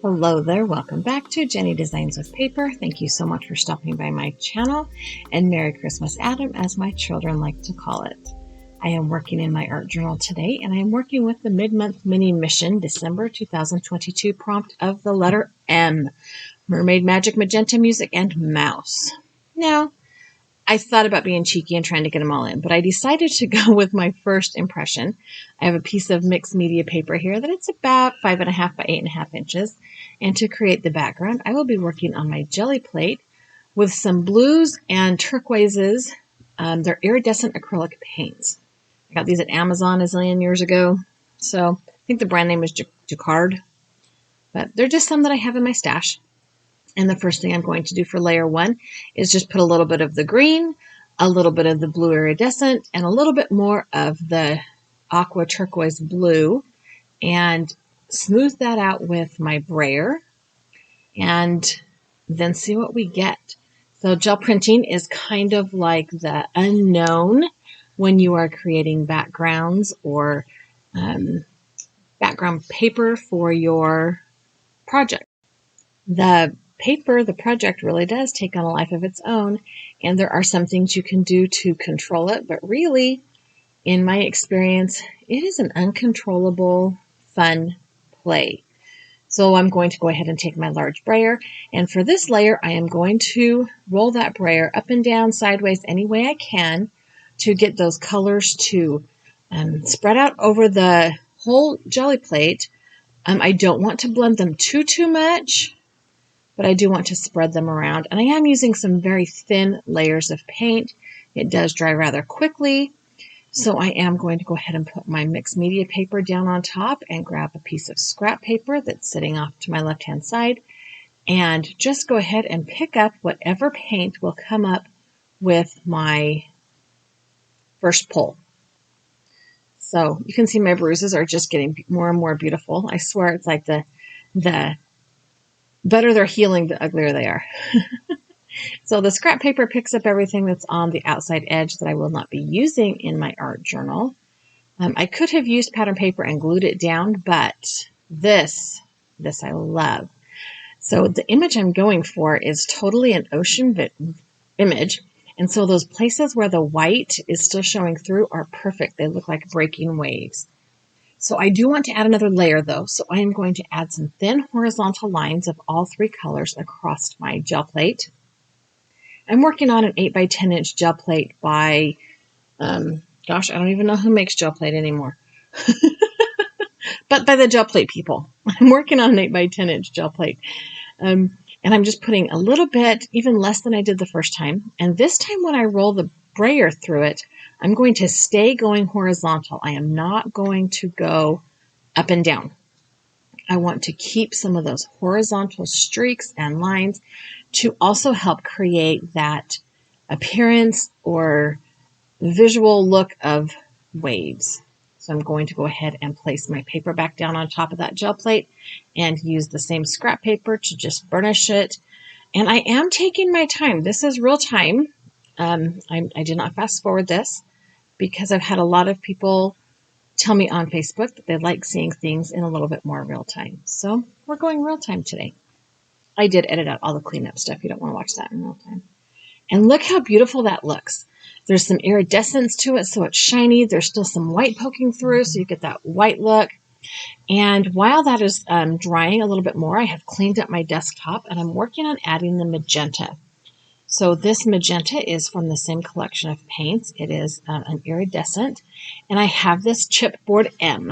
Hello there, welcome back to Jennie Designs with Paper. Thank you so much for stopping by my channel, and Merry Christmas, Adam, as my children like to call it. I am working in my art journal today, and I am working with the mid-month mini mission, December 2022 prompt of the letter M, Mermaid Magic, Magenta Music, and Mouse. Now, I thought about being cheeky and trying to get them all in, but I decided to go with my first impression. I have a piece of mixed media paper here that it's about 5.5 by 8.5 inches. And to create the background, I will be working on my jelly plate with some blues and turquoises. They're iridescent acrylic paints. I got these at Amazon a zillion years ago. So I think the brand name is Jacquard, but they're just some that I have in my stash. And the first thing I'm going to do for layer one is just put a little bit of the green, a little bit of the blue iridescent, and a little bit more of the aqua turquoise blue, and smooth that out with my brayer, and then see what we get. So gel printing is kind of like the unknown when you are creating backgrounds or background paper for your project. The project really does take on a life of its own, and there are some things you can do to control it, but really, in my experience, it is an uncontrollable, fun play. So I'm going to go ahead and take my large brayer, and for this layer, I am going to roll that brayer up and down, sideways, any way I can to get those colors to spread out over the whole jelly plate. I don't want to blend them too much, but I do want to spread them around. And I am using some very thin layers of paint. It does dry rather quickly. So I am going to go ahead and put my mixed media paper down on top and grab a piece of scrap paper that's sitting off to my left-hand side, and just go ahead and pick up whatever paint will come up with my first pull. So you can see my bruises are just getting more and more beautiful. I swear it's like the better they're healing, the uglier they are. So the scrap paper picks up everything that's on the outside edge that I will not be using in my art journal. I could have used pattern paper and glued it down, but this I love. So the image I'm going for is totally an ocean image. And so those places where the white is still showing through are perfect. They look like breaking waves. So I do want to add another layer though. So I am going to add some thin horizontal lines of all three colors across my gel plate. I'm working on an 8 by 10 inch gel plate by, gosh, I don't even know who makes gel plate anymore. But by the gel plate people. I'm working on an 8 by 10 inch gel plate. And I'm just putting a little bit, even less than I did the first time. And this time when I roll the brayer through it, I'm going to stay going horizontal. I am not going to go up and down. I want to keep some of those horizontal streaks and lines to also help create that appearance or visual look of waves. So I'm going to go ahead and place my paper back down on top of that gel plate and use the same scrap paper to just burnish it. And I am taking my time. This is real time. I did not fast forward this because I've had a lot of people tell me on Facebook that they like seeing things in a little bit more real time. So we're going real time today. I did edit out all the cleanup stuff. You don't want to watch that in real time. And look how beautiful that looks. There's some iridescence to it, so it's shiny. There's still some white poking through, so you get that white look. And while that is drying a little bit more, I have cleaned up my desktop, and I'm working on adding the magenta. So this magenta is from the same collection of paints. It is an iridescent, and I have this chipboard M.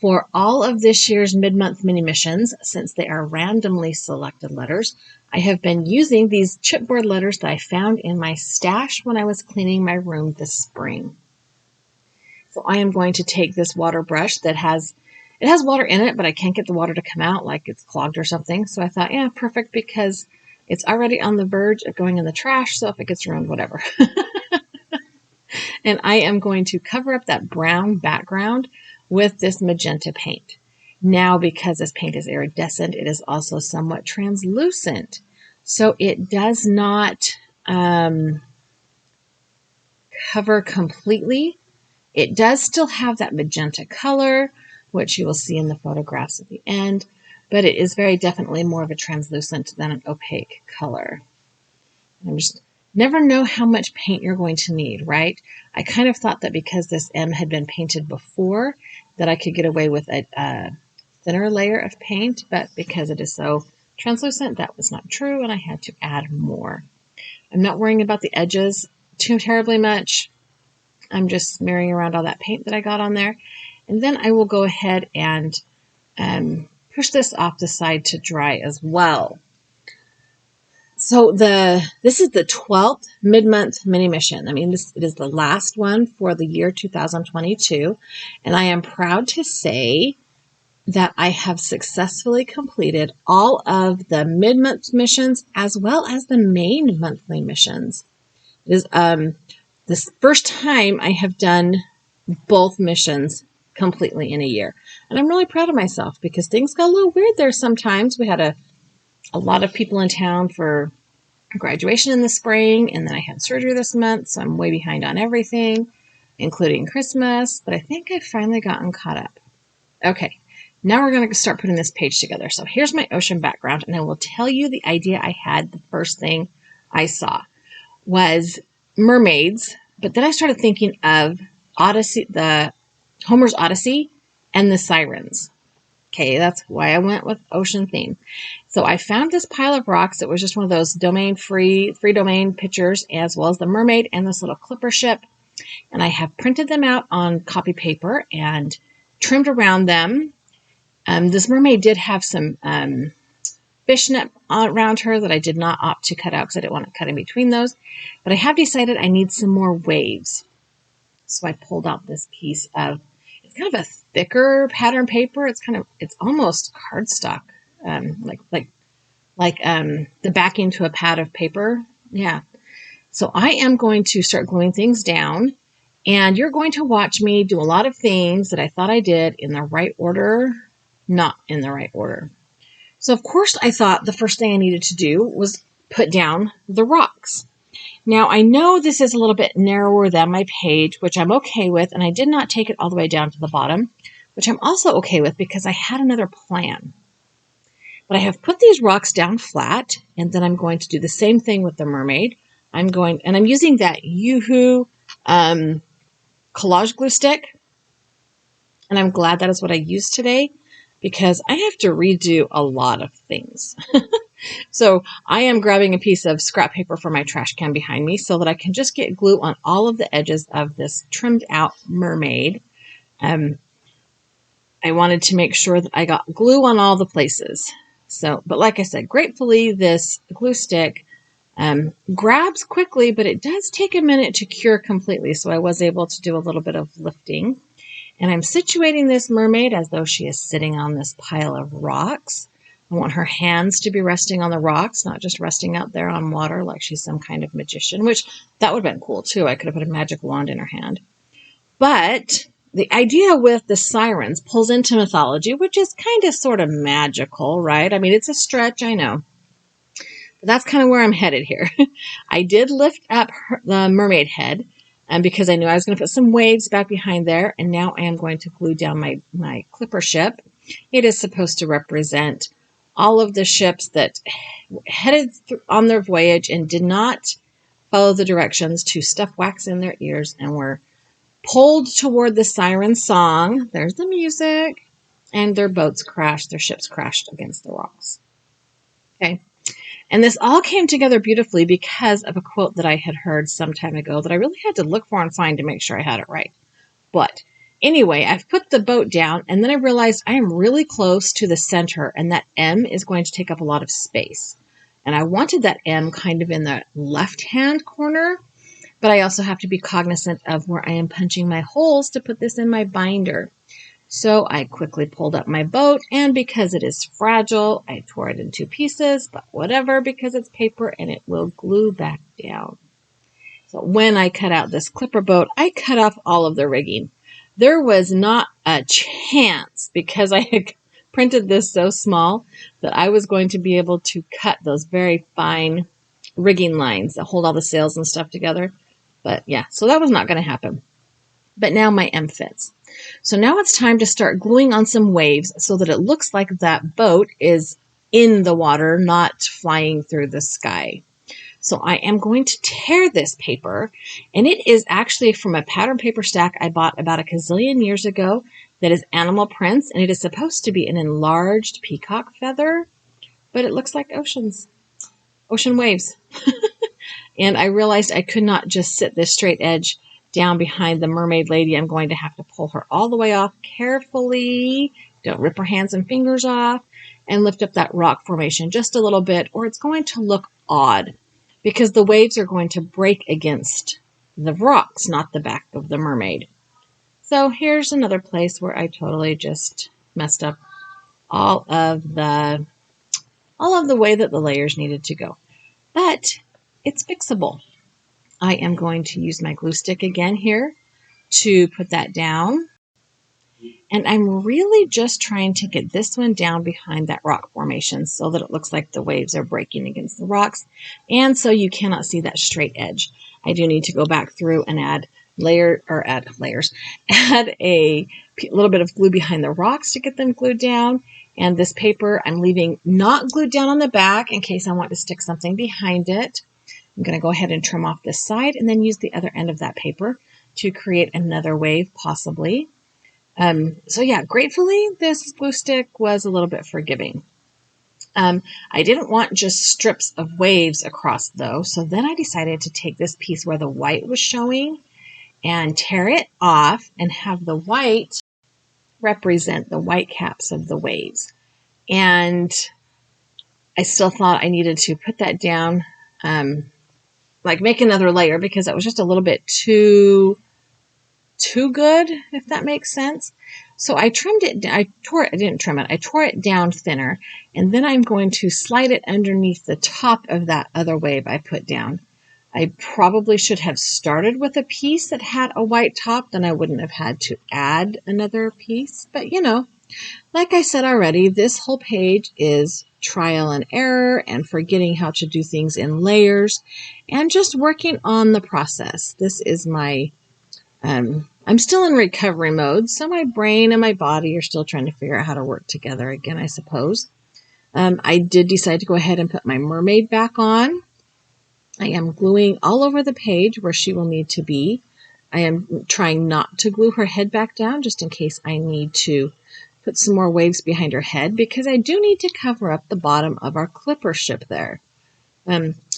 For all of this year's mid-month mini missions, since they are randomly selected letters, I have been using these chipboard letters that I found in my stash when I was cleaning my room this spring. So I am going to take this water brush that has water in it, but I can't get the water to come out, like it's clogged or something. So I thought, yeah, perfect, because it's already on the verge of going in the trash, so if it gets ruined, whatever. And I am going to cover up that brown background with this magenta paint. Now, because this paint is iridescent, it is also somewhat translucent. So it does not cover completely. It does still have that magenta color, which you will see in the photographs at the end. but it is very definitely more of a translucent than an opaque color. I'm just never know how much paint you're going to need, right? I kind of thought that because this M had been painted before that I could get away with a thinner layer of paint, but because it is so translucent, that was not true, and I had to add more. I'm not worrying about the edges too terribly much. I'm just smearing around all that paint that I got on there. And then I will go ahead and push this off the side to dry as well. So this is the 12th mid-month mini mission. I mean, it is the last one for the year 2022. And I am proud to say that I have successfully completed all of the mid-month missions as well as the main monthly missions. It is this first time I have done both missions completely in a year. And I'm really proud of myself because things got a little weird there sometimes. We had a lot of people in town for graduation in the spring, and then I had surgery this month, so I'm way behind on everything, including Christmas, but I think I've finally gotten caught up. Okay, now we're going to start putting this page together. So here's my ocean background, and I will tell you the idea I had. The first thing I saw was mermaids, but then I started thinking of Odyssey, the Homer's Odyssey, and the Sirens. Okay, that's why I went with ocean theme. So I found this pile of rocks. It was just one of those free domain pictures, as well as the mermaid and this little clipper ship. And I have printed them out on copy paper and trimmed around them. This mermaid did have some fishnet around her that I did not opt to cut out because I didn't want to cut in between those. But I have decided I need some more waves. So I pulled out this piece of, it's kind of a thicker pattern paper. It's almost cardstock, like the backing to a pad of paper. Yeah. So I am going to start gluing things down, and you're going to watch me do a lot of things that I thought I did in the right order, not in the right order. So of course I thought the first thing I needed to do was put down the rocks. Now, I know this is a little bit narrower than my page, which I'm okay with, and I did not take it all the way down to the bottom, which I'm also okay with because I had another plan. But I have put these rocks down flat, and then I'm going to do the same thing with the mermaid. I'm using that Yoo-Hoo collage glue stick, and I'm glad that is what I used today because I have to redo a lot of things. So I am grabbing a piece of scrap paper from my trash can behind me so that I can just get glue on all of the edges of this trimmed out mermaid. I wanted to make sure that I got glue on all the places. But like I said, gratefully this glue stick grabs quickly, but it does take a minute to cure completely. So I was able to do a little bit of lifting. And I'm situating this mermaid as though she is sitting on this pile of rocks. I want her hands to be resting on the rocks, not just resting out there on water like she's some kind of magician, which that would have been cool too. I could have put a magic wand in her hand. But the idea with the sirens pulls into mythology, which is kind of sort of magical, right? I mean, it's a stretch, I know. But that's kind of where I'm headed here. I did lift up the mermaid head because I knew I was going to put some waves back behind there. And now I am going to glue down my clipper ship. It is supposed to represent all of the ships that headed on their voyage and did not follow the directions to stuff wax in their ears and were pulled toward the siren song. There's the music. And their ships crashed against the rocks. Okay. And this all came together beautifully because of a quote that I had heard some time ago that I really had to look for and find to make sure I had it right. But anyway, I've put the boat down, and then I realized I am really close to the center, and that M is going to take up a lot of space. And I wanted that M kind of in the left-hand corner, but I also have to be cognizant of where I am punching my holes to put this in my binder. So I quickly pulled up my boat, and because it is fragile, I tore it in two pieces, but whatever, because it's paper and it will glue back down. So when I cut out this clipper boat, I cut off all of the rigging. There was not a chance, because I had printed this so small, that I was going to be able to cut those very fine rigging lines that hold all the sails and stuff together. But yeah, so that was not going to happen. But now my M fits. So now it's time to start gluing on some waves so that it looks like that boat is in the water, not flying through the sky. So I am going to tear this paper, and it is actually from a pattern paper stack I bought about a gazillion years ago that is animal prints, and it is supposed to be an enlarged peacock feather, but it looks like ocean waves. And I realized I could not just sit this straight edge down behind the mermaid lady. I'm going to have to pull her all the way off carefully. Don't rip her hands and fingers off, and lift up that rock formation just a little bit, or it's going to look odd because the waves are going to break against the rocks, not the back of the mermaid. So here's another place where I totally just messed up all of the way that the layers needed to go. But it's fixable. I am going to use my glue stick again here to put that down. And I'm really just trying to get this one down behind that rock formation so that it looks like the waves are breaking against the rocks. And so you cannot see that straight edge. I do need to go back through and add a little bit of glue behind the rocks to get them glued down. And this paper I'm leaving not glued down on the back in case I want to stick something behind it. I'm going to go ahead and trim off this side and then use the other end of that paper to create another wave possibly. So yeah, gratefully this glue stick was a little bit forgiving. I didn't want just strips of waves across though, so then I decided to take this piece where the white was showing and tear it off and have the white represent the white caps of the waves. And I still thought I needed to put that down, like make another layer because it was just a little bit too good, if that makes sense. So I trimmed it, I tore it down thinner, and then I'm going to slide it underneath the top of that other wave I put down. I probably should have started with a piece that had a white top, then I wouldn't have had to add another piece. But you know, like I said already, this whole page is trial and error and forgetting how to do things in layers and just working on the process. This is my I'm still in recovery mode, so my brain and my body are still trying to figure out how to work together again, I suppose. I did decide to go ahead and put my mermaid back on. I am gluing all over the page where she will need to be. I am trying not to glue her head back down just in case I need to put some more waves behind her head because I do need to cover up the bottom of our clipper ship there.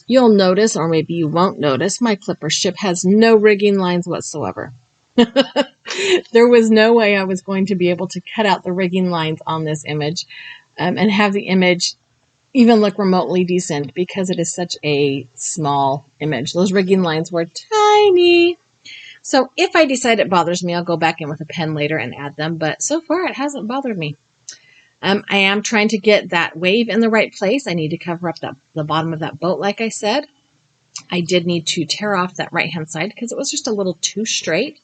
You'll notice, or maybe you won't notice, my clipper ship has no rigging lines whatsoever. There was no way I was going to be able to cut out the rigging lines on this image and have the image even look remotely decent because it is such a small image. Those rigging lines were tiny. So if I decide it bothers me, I'll go back in with a pen later and add them. But so far, it hasn't bothered me. I am trying to get that wave in the right place. I need to cover up the bottom of that boat, like I said. I did need to tear off that right-hand side because it was just a little too straight.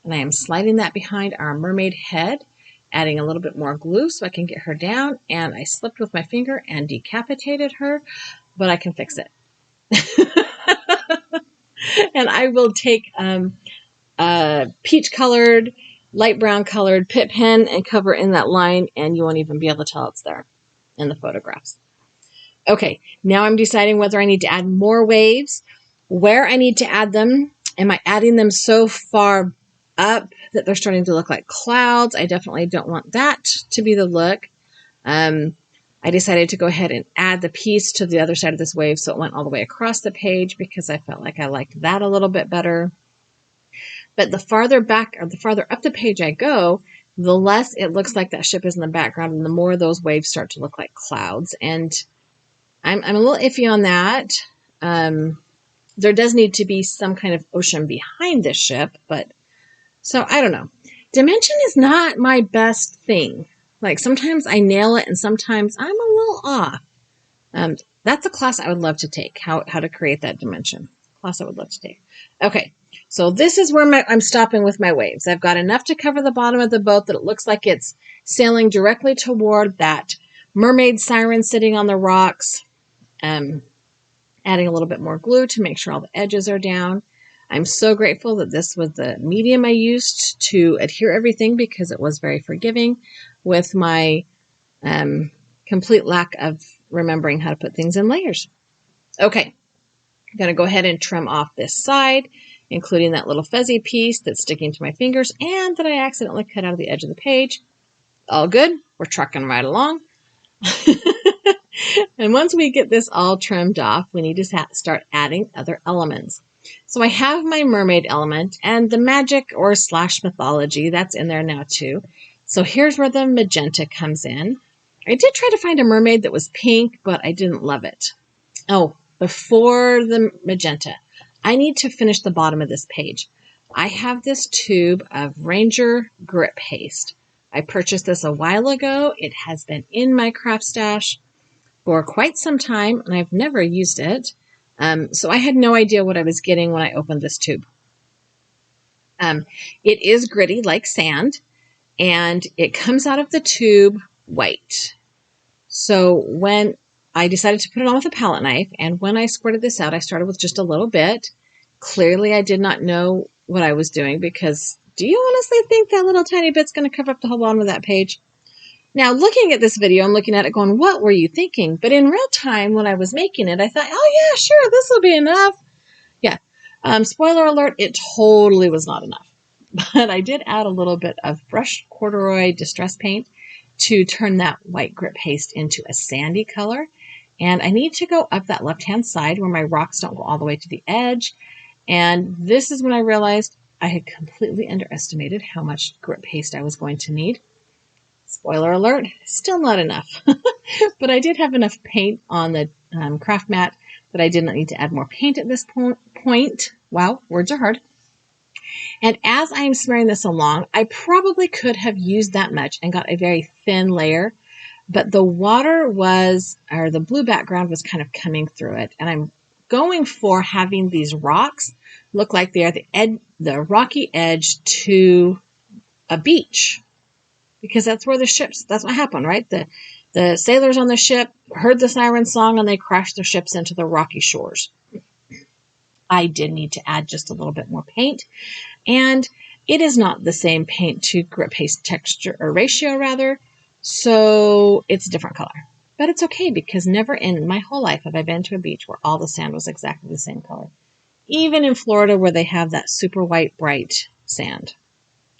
And I am sliding that behind our mermaid head, adding a little bit more glue so I can get her down. And I slipped with my finger and decapitated her, but I can fix it. And I will take peach-colored, light brown-colored Pitt pen and cover in that line, and you won't even be able to tell it's there in the photographs. Okay, now I'm deciding whether I need to add more waves, where I need to add them. Am I adding them so far up that they're starting to look like clouds? I definitely don't want that to be the look. I decided to go ahead and add the piece to the other side of this wave so it went all the way across the page because I felt like I liked that a little bit better. But the farther back or the farther up the page I go, the less it looks like that ship is in the background and the more those waves start to look like clouds. And I'm a little iffy on that. There does need to be some kind of ocean behind this ship, but so I don't know. Dimension is not my best thing. Like sometimes I nail it and sometimes I'm a little off. That's a class I would love to take, how to create that dimension. Class I would love to take. Okay, so this is where I'm stopping with my waves. I've got enough to cover the bottom of the boat that it looks like it's sailing directly toward that mermaid siren sitting on the rocks. Adding a little bit more glue to make sure all the edges are down. I'm so grateful that this was the medium I used to adhere everything because it was very forgiving with my complete lack of remembering how to put things in layers. Okay, I'm going to go ahead and trim off this side, including that little fuzzy piece that's sticking to my fingers and that I accidentally cut out of the edge of the page. All good. We're trucking right along. And once we get this all trimmed off, we need to start adding other elements. So I have my mermaid element and the magic or slash mythology that's in there now too. So here's where the magenta comes in. I did try to find a mermaid that was pink, but I didn't love it. Oh, before the magenta, I need to finish the bottom of this page. I have this tube of Ranger Grit Paste. I purchased this a while ago. It has been in my craft stash for quite some time, and I've never used it. So I had no idea what I was getting when I opened this tube. It is gritty like sand, and it comes out of the tube white. So when I decided to put it on with a palette knife, and when I squirted this out, I started with just a little bit. Clearly, I did not know what I was doing because do you honestly think that little tiny bit's going to cover up the whole bottom of that page? Now, looking at this video, I'm looking at it going, what were you thinking? But in real time, when I was making it, I thought, oh yeah, sure, this will be enough. Yeah. Spoiler alert, it totally was not enough. But I did add a little bit of brushed corduroy distress paint to turn that white grit paste into a sandy color. And I need to go up that left-hand side where my rocks don't go all the way to the edge. And this is when I realized I had completely underestimated how much grit paste I was going to need. Spoiler alert, still not enough. But I did have enough paint on the craft mat that I did not need to add more paint at this point. Wow, words are hard. And as I'm smearing this along, I probably could have used that much and got a very thin layer, but the water was, or the blue background was kind of coming through it. And I'm going for having these rocks look like they are the rocky edge to a beach. Because that's where that's what happened, right? The sailors on the ship heard the siren song and they crashed their ships into the rocky shores. I did need to add just a little bit more paint. And it is not the same paint to grit paste texture or ratio rather. So it's a different color. But it's okay because never in my whole life have I been to a beach where all the sand was exactly the same color. Even in Florida where they have that super white, bright sand.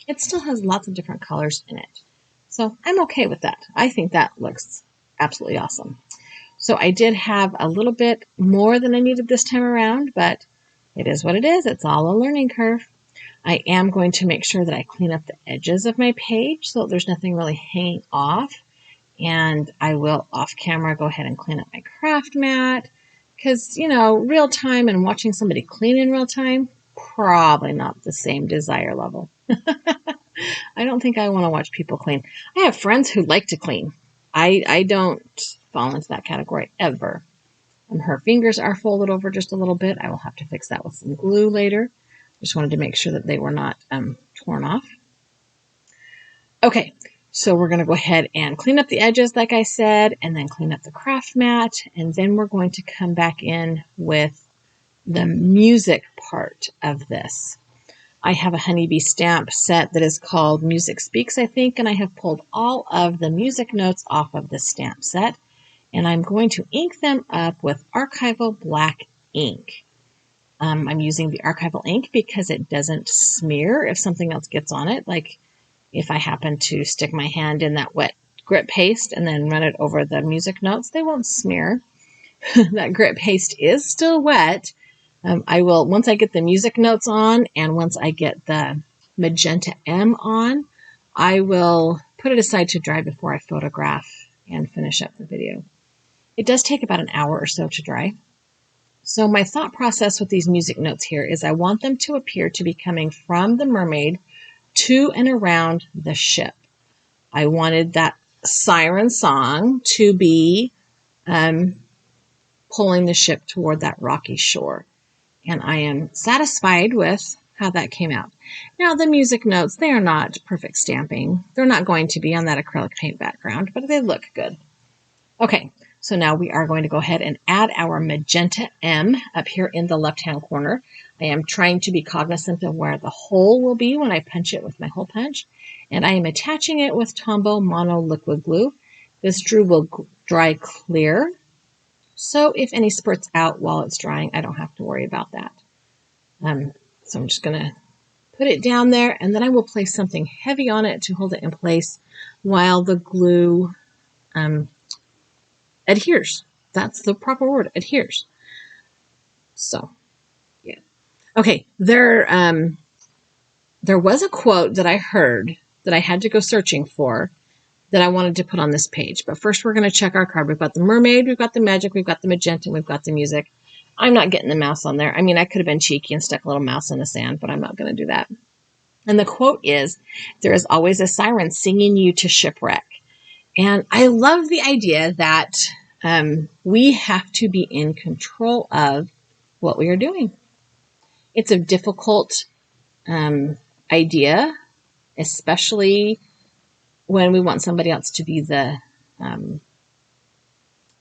It still has lots of different colors in it. So I'm okay with that. I think that looks absolutely awesome. So I did have a little bit more than I needed this time around, but it is what it is. It's all a learning curve. I am going to make sure that I clean up the edges of my page so that there's nothing really hanging off. And I will off camera go ahead and clean up my craft mat because, you know, real time and watching somebody clean in real time, probably not the same desire level. I don't think I want to watch people clean. I have friends who like to clean. I don't fall into that category ever. And her fingers are folded over just a little bit. I will have to fix that with some glue later. Just wanted to make sure that they were not torn off. Okay, so we're going to go ahead and clean up the edges, like I said, and then clean up the craft mat. And then we're going to come back in with the music part of this. I have a honeybee stamp set that is called Music Speaks, I think, and I have pulled all of the music notes off of the stamp set, and I'm going to ink them up with archival black ink. I'm using the archival ink because it doesn't smear if something else gets on it, like if I happen to stick my hand in that wet grit paste and then run it over the music notes, they won't smear. That grit paste is still wet. I will, once I get the music notes on and once I get the magenta M on, I will put it aside to dry before I photograph and finish up the video. It does take about an hour or so to dry. So my thought process with these music notes here is I want them to appear to be coming from the mermaid to and around the ship. I wanted that siren song to be pulling the ship toward that rocky shore. And I am satisfied with how that came out. Now, the music notes, they are not perfect stamping. They're not going to be on that acrylic paint background, but they look good. Okay, So now we are going to go ahead and add our magenta M up here in the left-hand corner. I am trying to be cognizant of where the hole will be when I punch it with my hole punch. And I am attaching it with Tombow Mono Liquid Glue. This glue will dry clear. So if any spurts out while it's drying, I don't have to worry about that. So I'm just going to put it down there, and then I will place something heavy on it to hold it in place while the glue adheres. That's the proper word, adheres. So, yeah. Okay, there was a quote that I heard that I had to go searching for that I wanted to put on this page. But first we're going to check our card. We've got the mermaid, we've got the magic, we've got the magenta, and we've got the music. I'm not getting the mouse on there. I mean, I could have been cheeky and stuck a little mouse in the sand, but I'm not going to do that. And the quote is, "There is always a siren singing you to shipwreck." And I love the idea that we have to be in control of what we are doing. It's a difficult idea, especially when we want somebody else to be the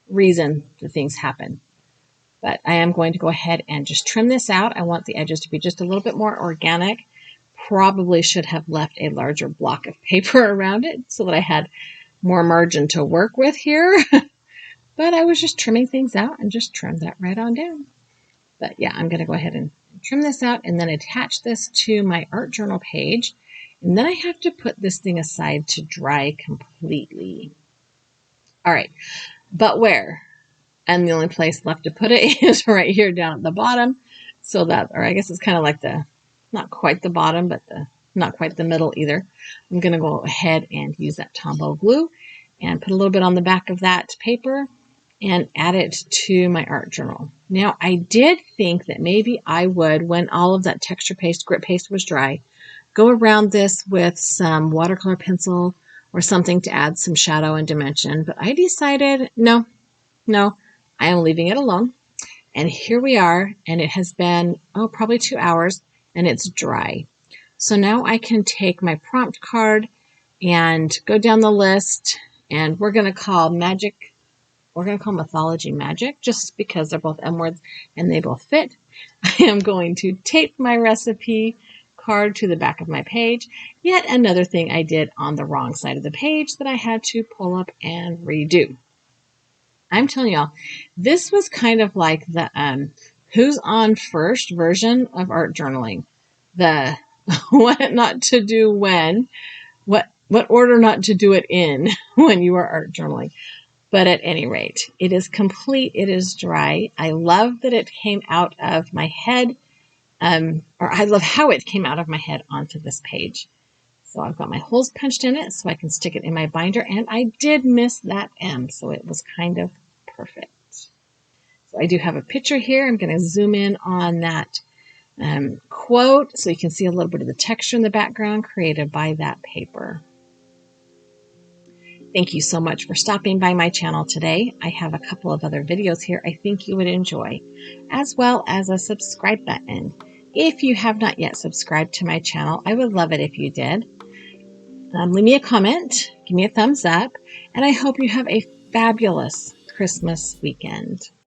reason that things happen. But I am going to go ahead and just trim this out. I want the edges to be just a little bit more organic. Probably should have left a larger block of paper around it so that I had more margin to work with here. But I was just trimming things out and just trimmed that right on down. But yeah, I'm going to go ahead and trim this out and then attach this to my art journal page. And then I have to put this thing aside to dry completely. All right, but where? And the only place left to put it is right here down at the bottom. So that, or I guess it's kind of like the, not quite the bottom, but not quite the middle either. I'm going to go ahead and use that Tombow glue and put a little bit on the back of that paper and add it to my art journal. Now, I did think that maybe I would, when all of that texture paste, grit paste was dry, go around this with some watercolor pencil or something to add some shadow and dimension. But I decided, no, I am leaving it alone. And here we are, and it has been, probably 2 hours, and it's dry. So now I can take my prompt card and go down the list, and we're going to call magic, we're going to call mythology magic, just because they're both M words and they both fit. I am going to tape my recipe card to the back of my page. Yet another thing I did on the wrong side of the page that I had to pull up and redo. I'm telling y'all, this was kind of like the who's on first version of art journaling. The what not to do when, what order not to do it in when you are art journaling. But at any rate, it is complete. It is dry. I love that it came out of my head, or I love how it came out of my head onto this page. So I've got my holes punched in it so I can stick it in my binder, and I did miss that M, so it was kind of perfect. So I do have a picture here. I'm going to zoom in on that quote so you can see a little bit of the texture in the background created by that paper. Thank you so much for stopping by my channel today. I have a couple of other videos here I think you would enjoy, as well as a subscribe button. If you have not yet subscribed to my channel, I would love it if you did. Leave me a comment, give me a thumbs up, and I hope you have a fabulous Christmas weekend.